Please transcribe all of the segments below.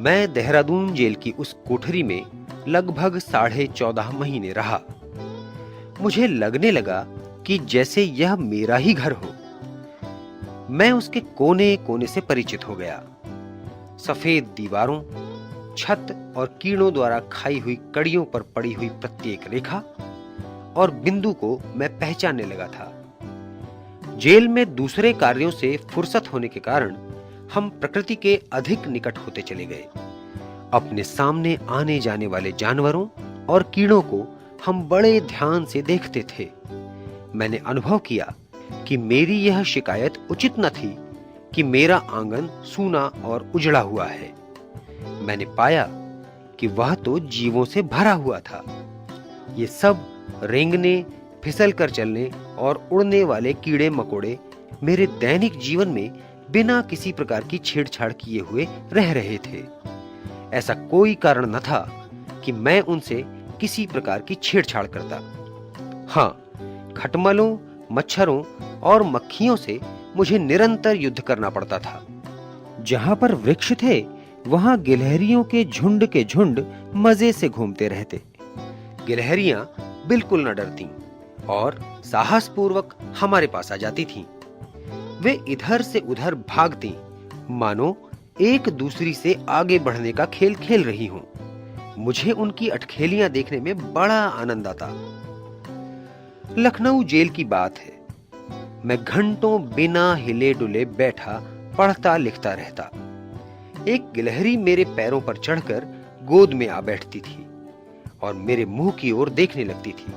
मैं देहरादून जेल की उस कोठरी में लगभग 14.5 महीने रहा। मुझे लगने लगा कि जैसे यह मेरा ही घर हो। मैं उसके कोने कोने से परिचित हो गया। सफेद दीवारों, छत और कीड़ों द्वारा खाई हुई कड़ियों पर पड़ी हुई प्रत्येक रेखा और बिंदु को मैं पहचानने लगा था। जेल में दूसरे कार्यों से फुर्सत होने के कारण हम प्रकृति के अधिक निकट होते चले गए। अपने सामने आने जाने वाले जानवरों और कीड़ों को हम बड़े ध्यान से देखते थे। मैंने अनुभव किया कि मेरी यह शिकायत उचित न थी कि मेरा आंगन सूना और उजड़ा हुआ है। मैंने पाया कि वह तो जीवों से भरा हुआ था। ये सब रेंगने, फिसल कर चलने और उड़ने वाले कीड़े मकोड़े मेरे दैनिक जीवन में बिना किसी प्रकार की छेड़छाड़ किए हुए रह रहे थे। ऐसा कोई कारण न था कि मैं उनसे किसी प्रकार की छेड़छाड़ करता। हाँ, खटमलों, मच्छरों और मक्खियों से मुझे निरंतर युद्ध करना पड़ता था। जहां पर वृक्ष थे, वहां गिलहरियों के झुंड मजे से घूमते रहते। गिलहरियां बिल्कुल न डरतीं और साहसपूर्वक हमारे पास आ जाती थीं। वे इधर से उधर भागती, मानो एक दूसरी से आगे बढ़ने का खेल खेल रही हों। मुझे उनकी अटखेलियां देखने में बड़ा आनंद आता। लखनऊ जेल की बात है। मैं घंटों बिना हिले डुले बैठा पढ़ता लिखता रहता। एक गिलहरी मेरे पैरों पर चढ़कर गोद में आ बैठती थी और मेरे मुंह की ओर देखने लगती थी।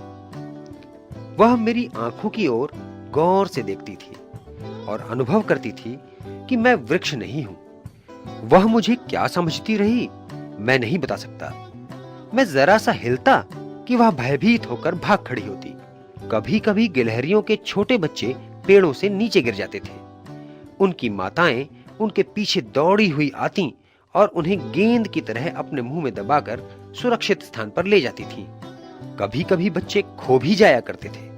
वह मेरी आंखों की ओर गौर से देखती थी और अनुभव करती थी कि मैं वृक्ष नहीं हूं। वह मुझे क्या समझती रही, मैं नहीं बता सकता। मैं जरा सा हिलता कि वह भयभीत होकर भाग खड़ी होती। कभी कभी गिलहरियों के छोटे बच्चे पेड़ों से नीचे गिर जाते थे। उनकी माताएं उनके पीछे दौड़ी हुई आती और उन्हें गेंद की तरह अपने मुंह में दबाकर सुरक्षित स्थान पर ले जाती थीं। कभी कभी बच्चे खो भी जाया करते थे।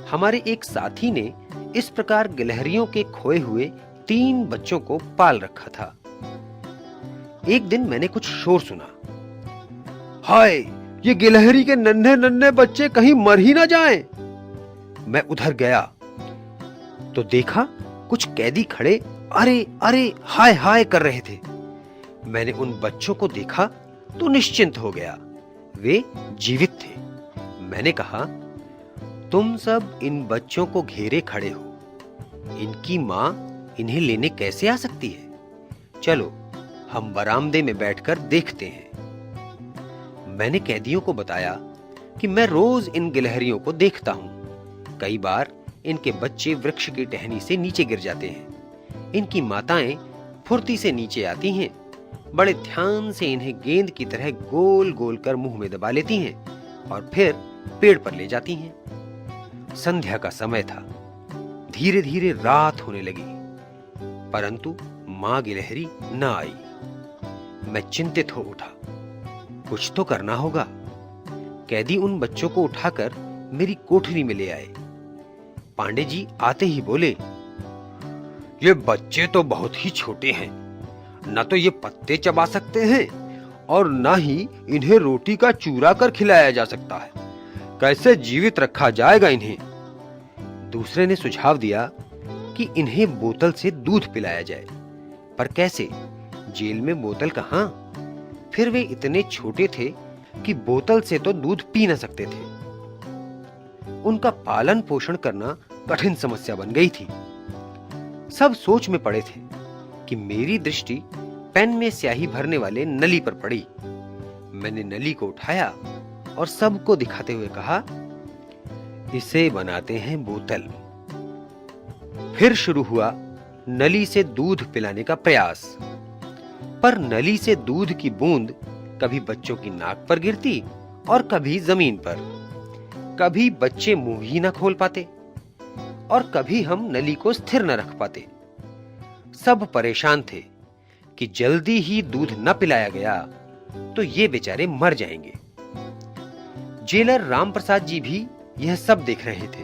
हमारे एक साथी ने इस प्रकार गिलहरियों के खोए हुए 3 बच्चों को पाल रखा था। एक दिन मैंने कुछ शोर सुना। हाय, ये गिलहरी के नन्हे नन्हे बच्चे कहीं मर ही ना जाएं। मैं उधर गया तो देखा कुछ कैदी खड़े अरे अरे हाय हाय कर रहे थे। मैंने उन बच्चों को देखा तो निश्चिंत हो गया। वे जीवित थे। मैंने कहा, तुम सब इन बच्चों को घेरे खड़े हो। इनकी मां इन्हें लेने कैसे आ सकती है? चलो, हम बरामदे में बैठकर देखते हैं। मैंने कैदियों को बताया कि मैं रोज इन गिलहरियों को देखता हूं। कई बार इनके बच्चे वृक्ष की टहनी से नीचे गिर जाते हैं। इनकी माताएं फुर्ती से नीचे आती हैं, बड़े ध्यान से इन्हें गेंद की तरह गोल गोल कर मुंह में दबा लेती हैं और फिर पेड़ पर ले जाती हैं। संध्या का समय था। धीरे धीरे रात होने लगी, परंतु मां गिलहरी न आई। मैं चिंतित हो उठा। कुछ तो करना होगा। कैदी उन बच्चों को उठाकर मेरी कोठरी में ले आए। पांडे जी आते ही बोले, ये बच्चे तो बहुत ही छोटे हैं, न तो ये पत्ते चबा सकते हैं और न ही इन्हें रोटी का चूरा कर खिलाया जा सकता है। कैसे जीवित रखा जाएगा इन्हें? दूसरे ने सुझाव दिया कि इन्हें बोतल से दूध पिलाया जाए। पर कैसे? जेल में बोतल कहां? फिर वे इतने छोटे थे कि बोतल से तो दूध पी न सकते थे। उनका पालन पोषण करना कठिन समस्या बन गई थी। सब सोच में पड़े थे कि मेरी दृष्टि पेन में स्याही भरने वाले नली पर पड़ी। मैंने नली को उठाया और सबको दिखाते हुए कहा, इसे बनाते हैं बोतल। फिर शुरू हुआ नली से दूध पिलाने का प्रयास। पर नली से दूध की बूंद कभी बच्चों की नाक पर गिरती और कभी जमीन पर। कभी बच्चे मुंह ही न खोल पाते और कभी हम नली को स्थिर न रख पाते। सब परेशान थे कि जल्दी ही दूध न पिलाया गया तो ये बेचारे मर जाएंगे। जेलर राम प्रसाद जी भी यह सब देख रहे थे।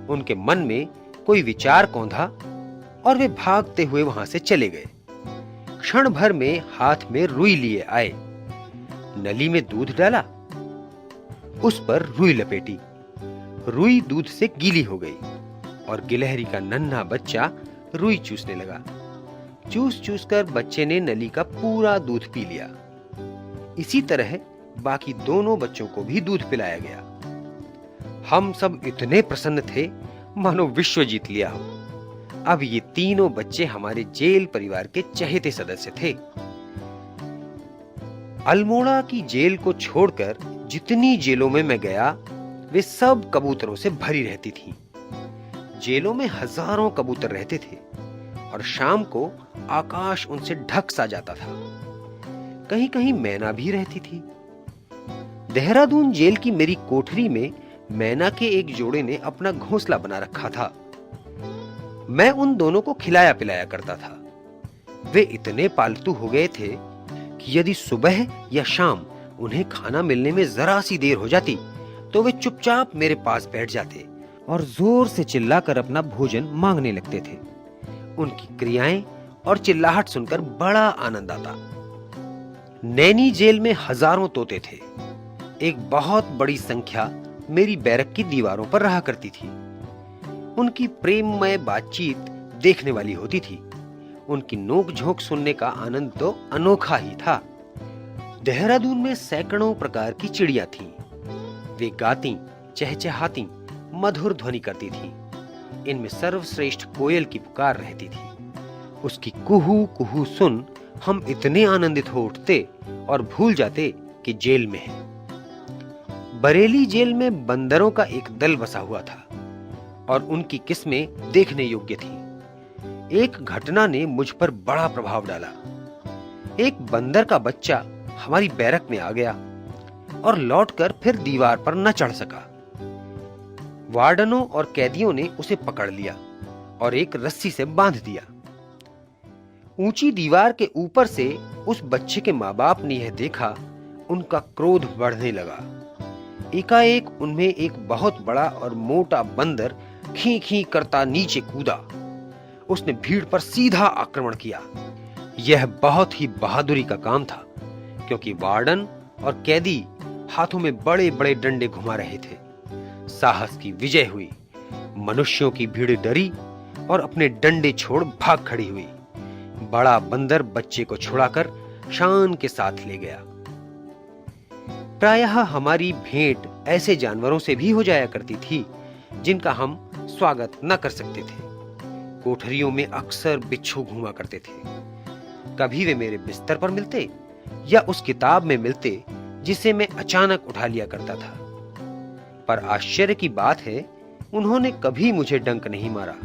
उनके मन में कोई विचार कौंधा और वे भागते हुए वहां से चले गए। क्षण भर में हाथ में रुई लिए आए। नली में दूध डाला, उस पर रुई लपेटी। रुई दूध से गीली हो गई और गिलहरी का नन्हा बच्चा रुई चूसने लगा। चूस चूस कर बच्चे ने नली का पूरा दूध पी लिया। इसी तरह बाकी दोनों बच्चों को भी दूध पिलाया गया। हम सब इतने प्रसन्न थे मानो विश्व जीत लिया हो। अब ये तीनों बच्चे हमारे जेल परिवार के चहेते सदस्य थे। अल्मोड़ा की जेल को छोड़कर जितनी जेलों में मैं गया वे सब कबूतरों से भरी रहती थीं। जेलों में हजारों कबूतर रहते थे और शाम को आकाश उनसे ढक सा जाता था। कहीं कहीं मैना भी रहती थी। देहरादून जेल की मेरी कोठरी में मैना के एक जोड़े ने अपना घोंसला बना रखा था। मैं उन दोनों को खिलाया पिलाया करता था। वे इतने पालतू हो गए थे कि यदि सुबह या शाम उन्हें खाना मिलने में जरा सी देर हो जाती तो वे चुपचाप मेरे पास बैठ जाते और जोर से चिल्लाकर अपना भोजन मांगने लगते थे। उनकी क्रियाएं और चिल्लाहट सुनकर बड़ा आनंद आता। नैनी जेल में हजारों तोते थे। एक बहुत बड़ी संख्या मेरी बैरक की दीवारों पर रहा करती थी। उनकी प्रेममय बातचीत देखने वाली होती थी। उनकी नोक झोंक सुनने का आनंद तो अनोखा ही था। देहरादून में सैकड़ों प्रकार की चिड़िया थीं। वे गाती, चहचहाती, मधुर ध्वनि करती थीं। इनमें सर्वश्रेष्ठ कोयल की पुकार रहती थी। उसकी कुहू कुहू सुन हम इतने आनंदित हो उठते और भूल जाते कि जेल में है। बरेली जेल में बंदरों का एक दल बसा हुआ था और उनकी किस्में देखने योग्य थी। एक घटना ने मुझ पर बड़ा प्रभाव डाला। एक बंदर का बच्चा हमारी बैरक में आ गया और लौटकर फिर दीवार पर न चढ़ सका। वार्डनों और कैदियों ने उसे पकड़ लिया और एक रस्सी से बांध दिया। ऊंची दीवार के ऊपर से उस बच्चे के माँ बाप ने यह देखा, उनका क्रोध बढ़ने लगा। एकाएक उनमें एक बहुत बड़ा और मोटा बंदर खी खी करता नीचे कूदा। उसने भीड़ पर सीधा आक्रमण किया। यह बहुत ही बहादुरी का काम था, क्योंकि वार्डन और कैदी हाथों में बड़े बड़े डंडे घुमा रहे थे। साहस की विजय हुई। मनुष्यों की भीड़ डरी और अपने डंडे छोड़ भाग खड़ी हुई। बड़ा बंदर बच्चे को छुड़ाकर शान के साथ ले गया। प्रायः हमारी भेंट ऐसे जानवरों से भी हो जाया करती थी जिनका हम स्वागत न कर सकते थे। कोठरियों में अक्सर बिच्छू घूमा करते थे। कभी वे मेरे बिस्तर पर मिलते या उस किताब में मिलते जिसे मैं अचानक उठा लिया करता था। पर आश्चर्य की बात है, उन्होंने कभी मुझे डंक नहीं मारा।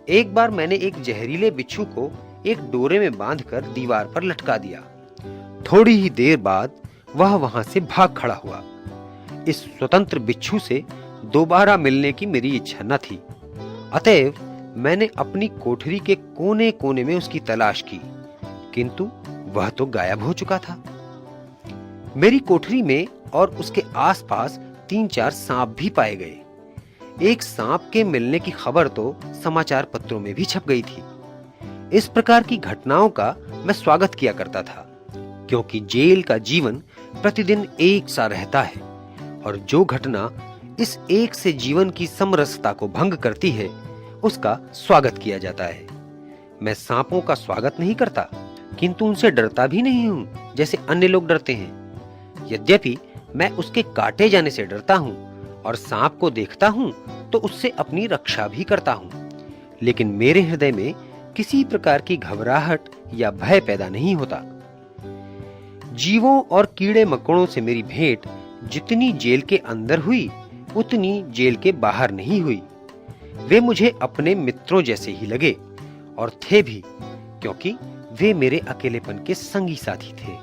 एक बार मैंने एक जहरीले बिच्छू को एक डोरे में बांधकर दीवार पर लटका दिया। थोड़ी ही देर बाद वह वहां से भाग खड़ा हुआ। इस स्वतंत्र बिच्छू से दोबारा मिलने की मेरी इच्छा न थी। अतएव मैंने अपनी कोठरी के कोने कोने में उसकी तलाश की, किंतु वह तो गायब हो चुका था। मेरी कोठरी में और उसके आसपास 3-4 सांप भी पाए गए। एक सांप के मिलने की खबर तो समाचार पत्रों में भी छप गई थी। इस प्रकार की घटनाओं का मैं स्वागत किया करता था, क्योंकि जेल का जीवन प्रतिदिन एक सा रहता है और जो घटना इस एक से जीवन की समरसता को भंग करती है उसका स्वागत किया जाता है। मैं सांपों का स्वागत नहीं करता, किंतु उनसे डरता भी नहीं हूं जैसे अन्य लोग डरते हैं। यद्यपि मैं उसके काटे जाने से डरता हूं और सांप को देखता हूं तो उससे अपनी रक्षा भी करता हूं, लेकिन मेरे हृदय में किसी प्रकार की घबराहट या भय पैदा नहीं होता। जीवों और कीड़े मकोड़ों से मेरी भेंट जितनी जेल के अंदर हुई उतनी जेल के बाहर नहीं हुई। वे मुझे अपने मित्रों जैसे ही लगे और थे भी, क्योंकि वे मेरे अकेलेपन के संगी साथी थे।